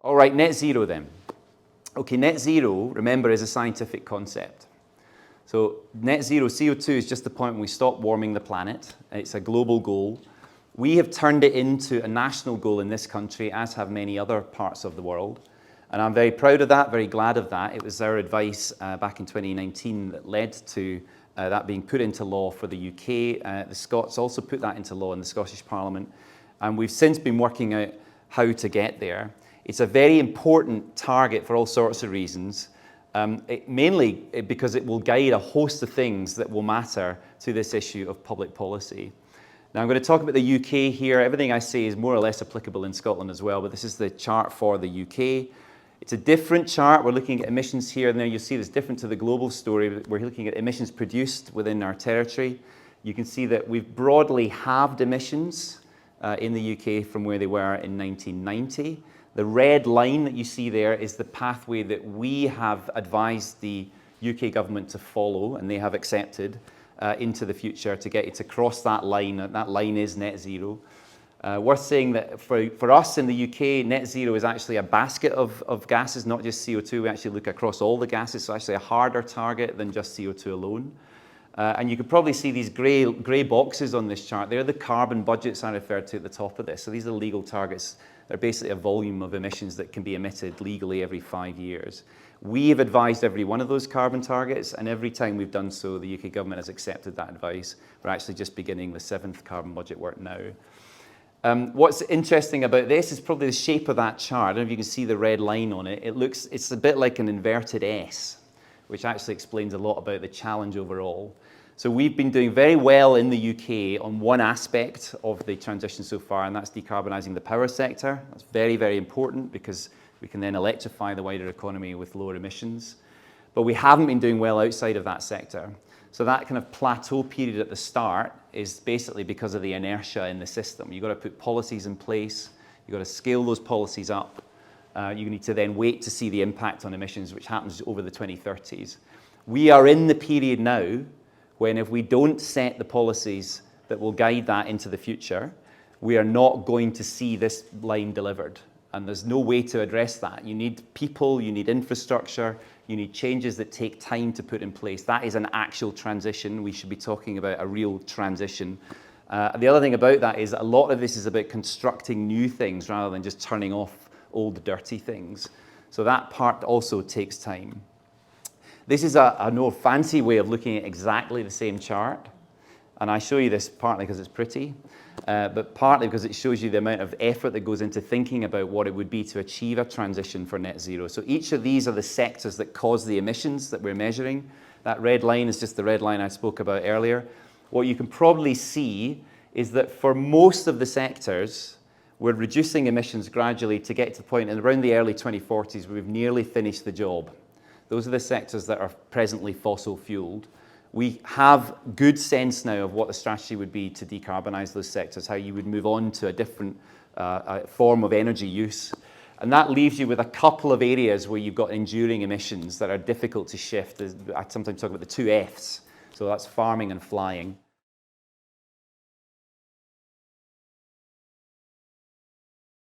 All right, net zero then. Okay, net zero, remember, is a scientific concept. So net zero, CO2 is just the point when we stop warming the planet. It's a global goal. We have turned it into a national goal in this country, as have many other parts of the world. And I'm very proud of that, very glad of that. It was our advice back in 2019 that led to that being put into law for the UK. The Scots also put that into law in the Scottish Parliament. And we've since been working out how to get there. It's a very important target for all sorts of reasons, mainly because it will guide a host of things that will matter to this issue of public policy. Now I'm going to talk about the UK here. Everything I say is more or less applicable in Scotland as well, but this is the chart for the UK. It's a different chart. We're looking at emissions here, and there you'll see it's different to the global story. We're looking at emissions produced within our territory. You can see that we've broadly halved emissions in the UK from where they were in 1990. The red line that you see there is the pathway that we have advised the UK government to follow, and they have accepted into the future to get it to cross that line. That line is net zero. Worth saying that for us in the UK, net zero is actually a basket of gases, not just CO2. We actually look across all the gases, so actually a harder target than just CO2 alone. And you can probably see these grey boxes on this chart. They're the carbon budgets I referred to at the top of this. So these are legal targets. They're basically a volume of emissions that can be emitted legally every 5 years. We have advised every one of those carbon targets, and every time we've done so, the UK government has accepted that advice. We're actually just beginning the 7th carbon budget work now. What's interesting about this is probably the shape of that chart. I don't know if you can see the red line on it. It's a bit like an inverted S, which actually explains a lot about the challenge overall. So we've been doing very well in the UK on one aspect of the transition so far, and that's decarbonising the power sector. That's very, very important because we can then electrify the wider economy with lower emissions. But we haven't been doing well outside of that sector. So that kind of plateau period at the start is basically because of the inertia in the system. You've got to put policies in place. You've got to scale those policies up. You need to then wait to see the impact on emissions, which happens over the 2030s. We are in the period now when if we don't set the policies that will guide that into the future, we are not going to see this line delivered. And there's no way to address that. You need people, you need infrastructure, you need changes that take time to put in place. That is an actual transition. We should be talking about a real transition. The other thing about that is a lot of this is about constructing new things rather than just turning off old dirty things. So that part also takes time. This is a more fancy way of looking at exactly the same chart. And I show you this partly because it's pretty, but partly because it shows you the amount of effort that goes into thinking about what it would be to achieve a transition for net zero. So each of these are the sectors that cause the emissions that we're measuring. That red line is just the red line I spoke about earlier. What you can probably see is that for most of the sectors, we're reducing emissions gradually to get to the point in around the early 2040s where we've nearly finished the job. Those are the sectors that are presently fossil fueled. We have good sense now of what the strategy would be to decarbonise those sectors, how you would move on to a different form of energy use. And that leaves you with a couple of areas where you've got enduring emissions that are difficult to shift. I sometimes talk about the two Fs. So that's farming and flying.